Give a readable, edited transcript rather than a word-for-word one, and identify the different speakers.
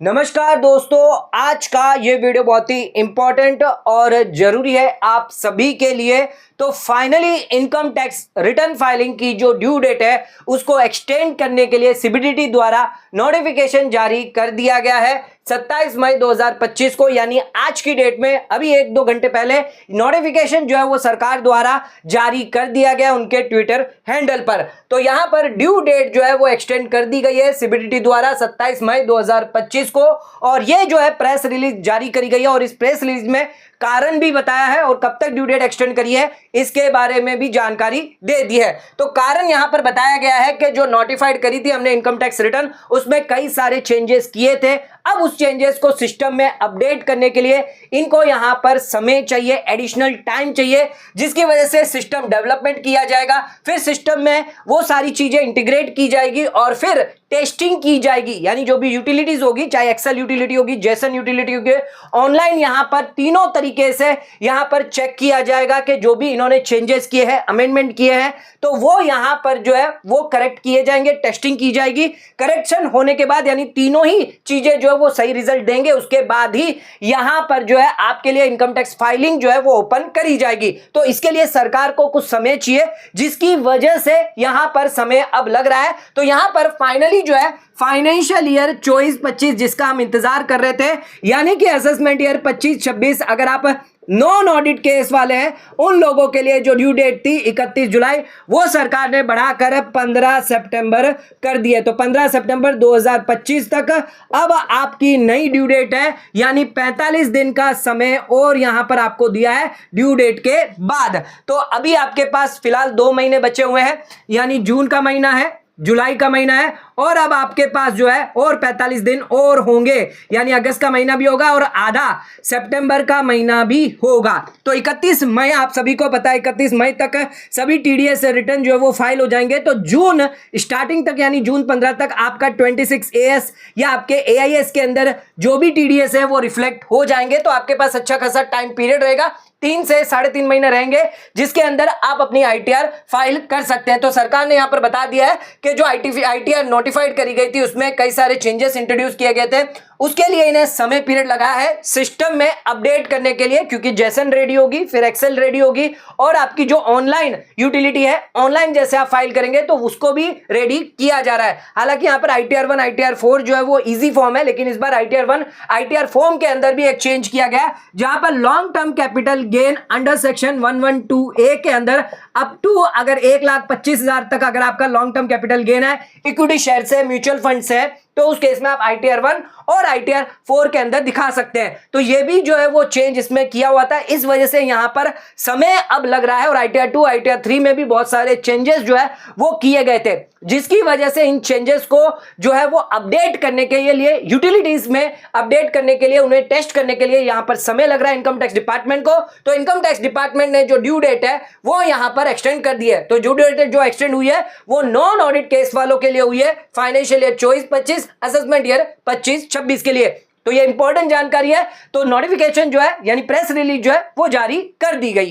Speaker 1: नमस्कार दोस्तों, आज का ये वीडियो बहुत ही इंपॉर्टेंट और जरूरी है आप सभी के लिए। तो finally income tax return filing की जो ड्यू डेट है उसको एक्सटेंड करने के लिए सीबीडीटी द्वारा नोटिफिकेशन जारी कर दिया गया है 27 मई 2025 को, यानी आज की डेट में अभी 1-2 घंटे पहले नोटिफिकेशन जो है वो सरकार द्वारा जारी कर दिया गया उनके ट्विटर हैंडल पर। तो यहां पर ड्यू डेट जो है वो एक्सटेंड कर दी गई है सीबीडीटी द्वारा 27 मई 2025 को, और ये जो है प्रेस रिलीज जारी करी गई है और इस प्रेस रिलीज में कारण भी बताया है और कब तक ड्यू डेट एक्सटेंड करी है इसके बारे में भी जानकारी दे दी है। तो कारण यहां पर बताया गया है कि जो नोटिफाइड करी थी हमने इनकम टैक्स रिटर्न, उसमें कई सारे चेंजेस किए थे। अब उस चेंजेस को सिस्टम में अपडेट करने के लिए इनको यहां पर समय चाहिए, एडिशनल टाइम चाहिए, जिसकी वजह से सिस्टम डेवलपमेंट किया जाएगा, फिर सिस्टम में वो सारी चीजें इंटीग्रेट की जाएगी और फिर टेस्टिंग की जाएगी। यानी जो भी यूटिलिटीज होगी, चाहे एक्सेल यूटिलिटी होगी, जेसन यूटिलिटी होगी, ऑनलाइन यहां पर तीनों तरीके से यहां पर चेक किया जाएगा कि जो भी इन्होंने चेंजेस किए हैं, अमेंडमेंट किए हैं, तो वो यहां पर जो है वो करेक्ट किए जाएंगे, टेस्टिंग की जाएगी। करेक्शन होने के बाद यानी तीनों ही चीजें जो है वो सही रिजल्ट देंगे, उसके बाद ही यहां पर जो है आपके लिए इनकम टैक्स फाइलिंग जो है वो ओपन करी जाएगी। तो इसके लिए सरकार को कुछ समय चाहिए, जिसकी वजह से यहां पर समय अब लग रहा है। तो यहां पर फाइनली जो है फाइनेंशियल ईयर 24-25 जिसका हम इंतजार कर रहे थे, यानी कि असेसमेंट ईयर 25-26, अगर आप नॉन ऑडिट केस वाले हैं उन लोगों के लिए जो ड्यू डेट थी 31 जुलाई, वो सरकार ने बढ़ाकर 15 सितंबर कर दी है। तो 15 सितंबर 2025 तक अब आपकी नई ड्यू डेट है, यानी 45 दिन का समय और यहां पर आपको दिया है ड्यू डेट के बाद। तो अभी आपके पास फिलहाल 2 महीने बचे हुए हैं, यानी जून का महीना है, जुलाई का महीना है, और अब आपके पास जो है और 45 दिन और होंगे, यानी अगस्त का महीना भी होगा और आधा सितंबर का महीना भी होगा। तो 31 मई आप सभी को पता है 31 मई तक सभी टीडीएस रिटर्न जो है वो फाइल हो जाएंगे। तो जून स्टार्टिंग तक यानी जून 15 तक आपका 26 एएस या आपके एआईएस के अंदर जो भी टीडीएस है वो रिफ्लेक्ट हो जाएंगे। तो आपके पास अच्छा खासा टाइम पीरियड रहेगा, 3 से 3.5 महीने रहेंगे, जिसके अंदर आप अपनी आईटीआर फाइल कर सकते हैं। तो सरकार ने यहां पर बता दिया है कि जो आईटीआर नोटिफाइड करी गई थी उसमें कई सारे चेंजेस इंट्रोड्यूस किए गए थे, उसके लिए इन्हें समय पीरियड लगा है सिस्टम में अपडेट करने के लिए, क्योंकि जेसन रेडी होगी, फिर एक्सेल रेडी होगी, और आपकी जो ऑनलाइन यूटिलिटी है, ऑनलाइन जैसे आप फाइल करेंगे तो उसको भी रेडी किया जा रहा है। हालांकि यहां पर आईटीआर 1 आईटीआर 4 जो है वो इजी फॉर्म है, लेकिन इस बार आईटीआर 1 आईटीआर फॉर्म के अंदर भी एक चेंज किया गया, जहां पर long term capital gain under section 112A के अंदर अप टू अगर 1,25,000 तक अगर आपका लॉन्ग टर्म कैपिटल गेन है, इक्विटी शेयर से, म्यूचुअल फंड से, तो उस केस में आप आईटीआर 1 और आईटीआर 4 के अंदर दिखा सकते हैं। तो ये भी जो है वो चेंज इसमें किया हुआ था, इस वजह से यहां पर समय अब लग रहा है। और आईटीआर 2 आईटीआर 3 में भी बहुत सारे चेंजेस जो है वो किए गए थे, जिसकी वजह से इन चेंजेस को जो है वो अपडेट करने के लिए, यूटिलिटीज में अपडेट करने के लिए, उन्हें टेस्ट करने के लिए यहां पर समय लग रहा है इनकम टैक्स डिपार्टमेंट को। तो इनकम टैक्स डिपार्टमेंट ने जो ड्यू डेट है वो यहां पर एक्सटेंड कर दी है। तो ड्यू डेट जो एक्सटेंड हुई है वो नॉन ऑडिट केस वालों के लिए हुई है, फाइनेंशियल ईयर 24-25, असेसमेंट ईयर 25-26 के लिए। तो ये इंपॉर्टेंट जानकारी है। तो नोटिफिकेशन जो है यानी प्रेस रिलीज जो है वो जारी कर दी गई है।